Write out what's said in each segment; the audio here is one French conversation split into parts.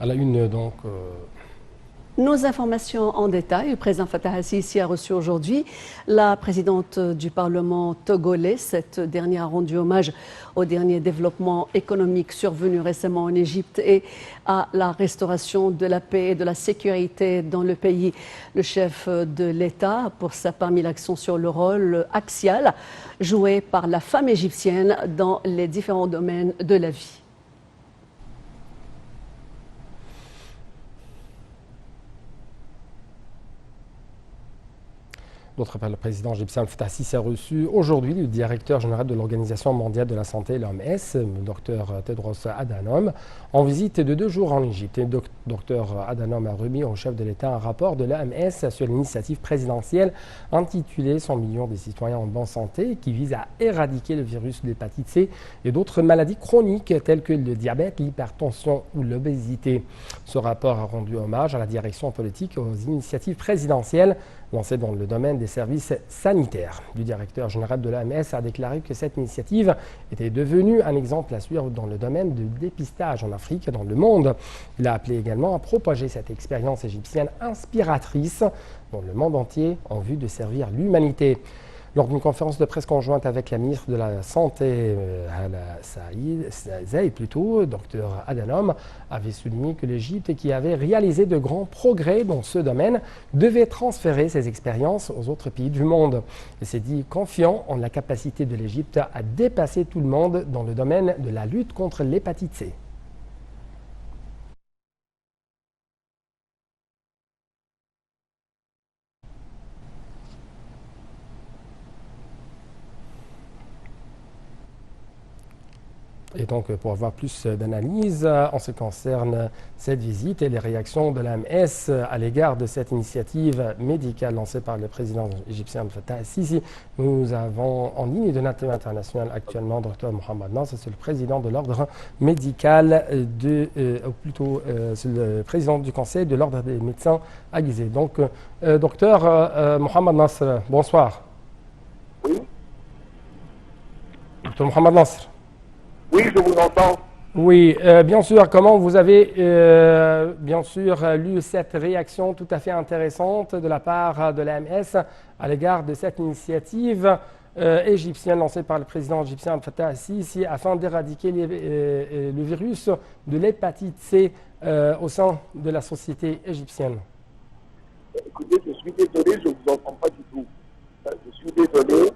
À la une, donc, Nos informations en détail. Le président Fattah al-Sisi a reçu aujourd'hui la présidente du Parlement togolais. Cette dernière a rendu hommage aux derniers développements économiques survenus récemment en Égypte et à la restauration de la paix et de la sécurité dans le pays. Le chef de l'État a pour sa part mis l'accent sur le rôle axial joué par la femme égyptienne dans les différents domaines de la vie. d'autre part, le président égyptien Fattah al-Sisi a reçu aujourd'hui le directeur général de l'Organisation mondiale de la santé, l'OMS, le Dr Tedros Adhanom, en visite de 2 jours en Égypte. Le Dr Adhanom a remis au chef de l'État un rapport de l'OMS sur l'initiative présidentielle intitulée 100 millions de citoyens en bonne santé, qui vise à éradiquer le virus de l'hépatite C et d'autres maladies chroniques telles que le diabète, l'hypertension ou l'obésité. Ce rapport a rendu hommage à la direction politique et aux initiatives présidentielles lancées dans le domaine des services sanitaires. Le directeur général de l'OMS a déclaré que cette initiative était devenue un exemple à suivre dans le domaine du dépistage en Afrique et dans le monde. Il a appelé également à propager cette expérience égyptienne inspiratrice dans le monde entier en vue de servir l'humanité. Lors d'une conférence de presse conjointe avec la ministre de la Santé, Dr Adhanom avait souligné que l'Égypte, qui avait réalisé de grands progrès dans ce domaine, devait transférer ses expériences aux autres pays du monde. Il s'est dit confiant en la capacité de l'Égypte à dépasser tout le monde dans le domaine de la lutte contre l'hépatite C. Et donc, pour avoir plus d'analyse en ce qui concerne cette visite et les réactions de l'OMS à l'égard de cette initiative médicale lancée par le président égyptien Fattah al-Sisi, nous avons en ligne de notre international actuellement Dr Mohamed Nasr, c'est le président de l'ordre médical, c'est le président du conseil de l'ordre des médecins à Gizeh. Donc, docteur Mohamed Nasr, bonsoir. Oui. Dr Mohamed Nasr. Oui, je vous entends. Oui, bien sûr. Comment vous avez bien sûr lu cette réaction tout à fait intéressante de la part de l'OMS à l'égard de cette initiative égyptienne lancée par le président égyptien Fattah al-Sisi afin d'éradiquer le virus de l'hépatite C au sein de la société égyptienne? Écoutez, je suis désolé, je ne vous entends pas du tout. Je suis désolé.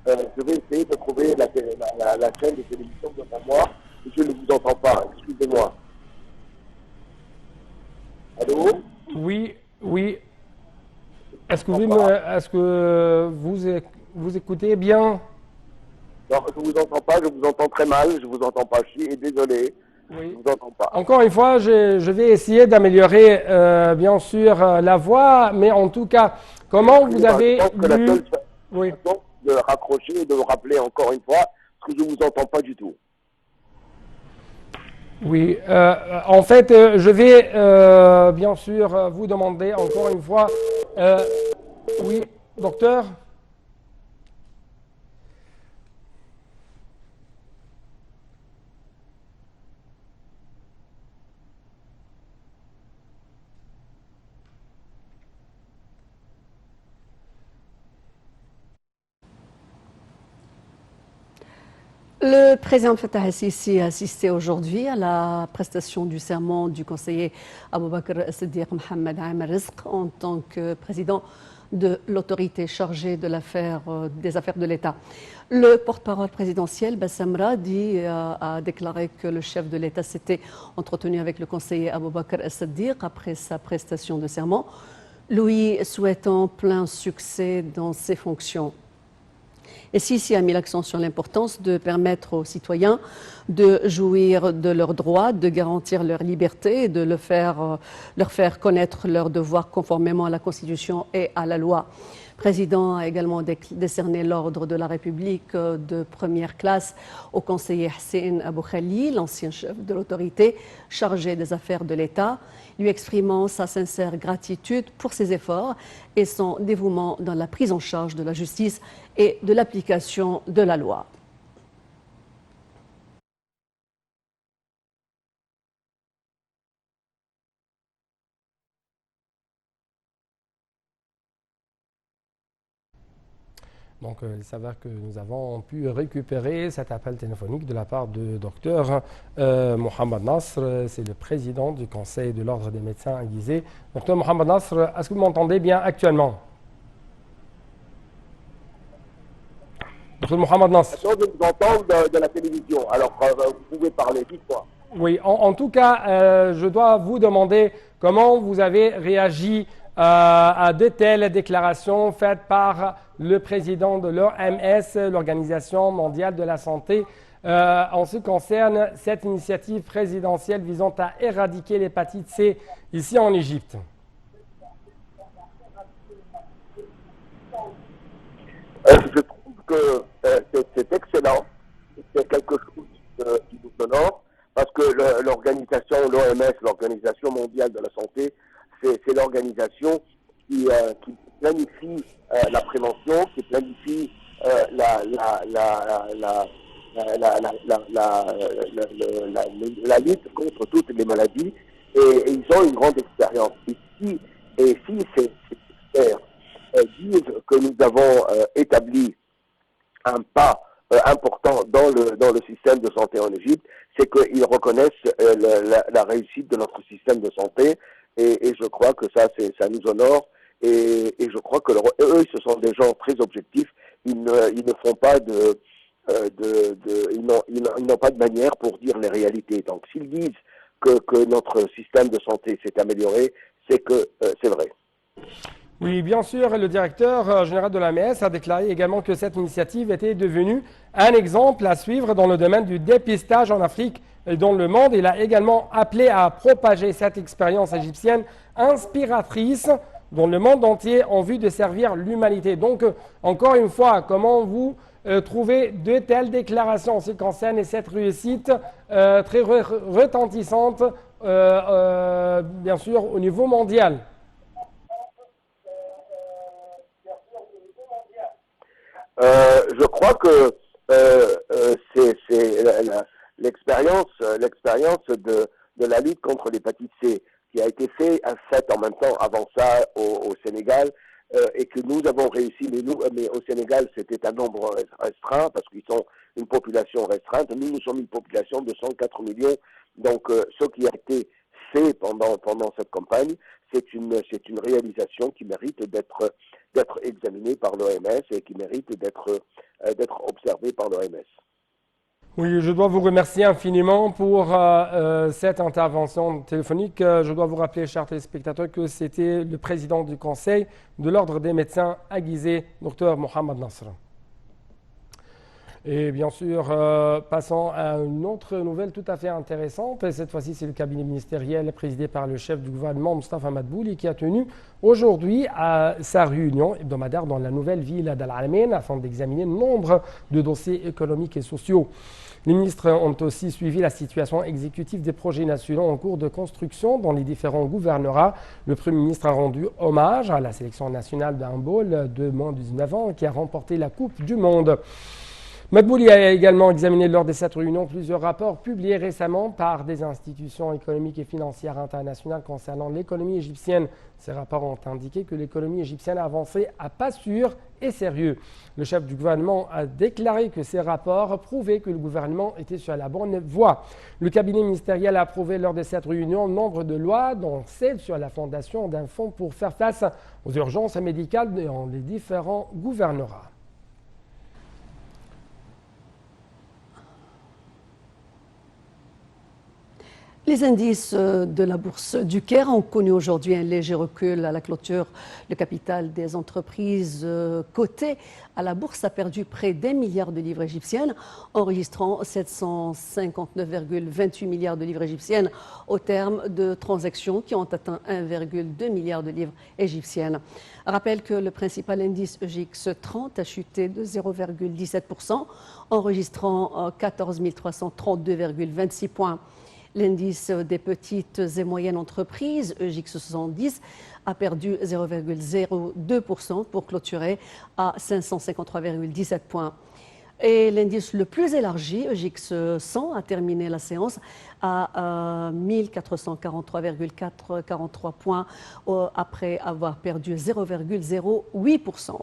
Je vais essayer de trouver la chaîne de télévision devant moi. Je ne vous entends pas, excusez-moi. Allô? Oui, oui. Est-ce que vous écoutez bien? Non, je ne vous entends pas, je vous entends très mal, je ne vous entends pas, je suis désolé. Oui. Je ne vous entends pas. Encore une fois, je vais essayer d'améliorer bien sûr la voix, mais en tout cas, comment vous avez lu... Oui. De raccrocher et de me rappeler encore une fois, parce que je ne vous entends pas du tout. Oui, en fait, je vais bien sûr vous demander encore une fois. Oui, docteur? Le président Fattah al-Sisi a assisté aujourd'hui à la prestation du serment du conseiller Aboubakr Siddiq Mohamed Amer Rizq en tant que président de l'autorité chargée de des affaires de l'État. Le porte-parole présidentiel, Bassam Radi, a déclaré que le chef de l'État s'était entretenu avec le conseiller Aboubakr Siddiq après sa prestation de serment, lui souhaitant plein succès dans ses fonctions. Et Sisi a mis l'accent sur l'importance de permettre aux citoyens de jouir de leurs droits, de garantir leur liberté et de leur faire connaître leurs devoirs conformément à la Constitution et à la loi. Le président a également décerné l'ordre de la République de première classe au conseiller Hussein Abou Khalil, l'ancien chef de l'autorité chargé des affaires de l'État, lui exprimant sa sincère gratitude pour ses efforts et son dévouement dans la prise en charge de la justice et de l'application de la loi. Donc, il s'avère que nous avons pu récupérer cet appel téléphonique de la part du docteur Mohamed Nasr. C'est le président du Conseil de l'Ordre des médecins à Gizeh. Docteur Mohamed Nasr, est-ce que vous m'entendez bien actuellement? Docteur Mohamed Nasr. Je vous entends de la télévision. Alors, vous pouvez parler, dites-moi. Oui, en tout cas, je dois vous demander comment vous avez réagi à de telles déclarations faites par le président de l'OMS, l'Organisation mondiale de la santé, en ce qui concerne cette initiative présidentielle visant à éradiquer l'hépatite C ici en Égypte. Je trouve que c'est excellent. C'est quelque chose qui nous honore parce que l'organisation, l'OMS, l'Organisation mondiale de la santé, c'est l'organisation qui planifie la prévention, qui planifie la lutte contre toutes les maladies et ils ont une grande expérience. Et si ces experts disent que nous avons établi un pas important dans le système de santé en Égypte, c'est qu'ils reconnaissent la réussite de notre système de santé et je crois que ça nous honore et je crois que eux ce sont des gens très objectifs. Ils ne font pas ils n'ont pas de manière pour dire les réalités. Donc s'ils disent que notre système de santé s'est amélioré, c'est que c'est vrai. Oui, bien sûr, le directeur général de l'OMS a déclaré également que cette initiative était devenue un exemple à suivre dans le domaine du dépistage en Afrique et dans le monde. Il a également appelé à propager cette expérience égyptienne inspiratrice dans le monde entier en vue de servir l'humanité. Donc, encore une fois, comment vous trouvez de telles déclarations en ce qui concerne cette réussite très retentissante, bien sûr, au niveau mondial? Je crois que c'est l'expérience de la lutte contre l'hépatite C qui a été faite en même temps avant ça au Sénégal et que nous avons réussi, mais au Sénégal c'était un nombre restreint parce qu'ils sont une population restreinte. Nous sommes une population de 104 millions. Donc ce qui a été fait pendant cette campagne, c'est une réalisation qui mérite d'être examinée par l'OMS et qui mérite d'être observée par l'OMS. Oui, je dois vous remercier infiniment pour cette intervention téléphonique. Je dois vous rappeler, chers téléspectateurs, que c'était le président du Conseil de l'Ordre des médecins à Gizeh, Dr Mohamed Nasr. Et bien sûr, passons à une autre nouvelle tout à fait intéressante. Et cette fois-ci, c'est le cabinet ministériel présidé par le chef du gouvernement, Moustapha Madbouli, qui a tenu aujourd'hui sa réunion hebdomadaire dans la nouvelle ville d'Al Alamein afin d'examiner nombre de dossiers économiques et sociaux. Les ministres ont aussi suivi la situation exécutive des projets nationaux en cours de construction dans les différents gouvernorats. Le Premier ministre a rendu hommage à la sélection nationale de handball de moins de 19 ans qui a remporté la Coupe du Monde. Madbouli a également examiné lors de cette réunion plusieurs rapports publiés récemment par des institutions économiques et financières internationales concernant l'économie égyptienne. Ces rapports ont indiqué que l'économie égyptienne avançait à pas sûrs et sérieux. Le chef du gouvernement a déclaré que ces rapports prouvaient que le gouvernement était sur la bonne voie. Le cabinet ministériel a approuvé lors de cette réunion nombre de lois, dont celle sur la fondation d'un fonds pour faire face aux urgences médicales dans les différents gouvernorats. Les indices de la bourse du Caire ont connu aujourd'hui un léger recul à la clôture. Le capital des entreprises cotées à la bourse a perdu près d'1 milliard de livres égyptiennes, enregistrant 759,28 milliards de livres égyptiennes au terme de transactions qui ont atteint 1,2 milliard de livres égyptiennes. Rappelle que le principal indice EGX 30 a chuté de 0,17%, enregistrant 14 332,26 points. L'indice des petites et moyennes entreprises, EGX 70, a perdu 0,02% pour clôturer à 553,17 points. Et l'indice le plus élargi, EGX 100, a terminé la séance à 1443,43 points après avoir perdu 0,08%.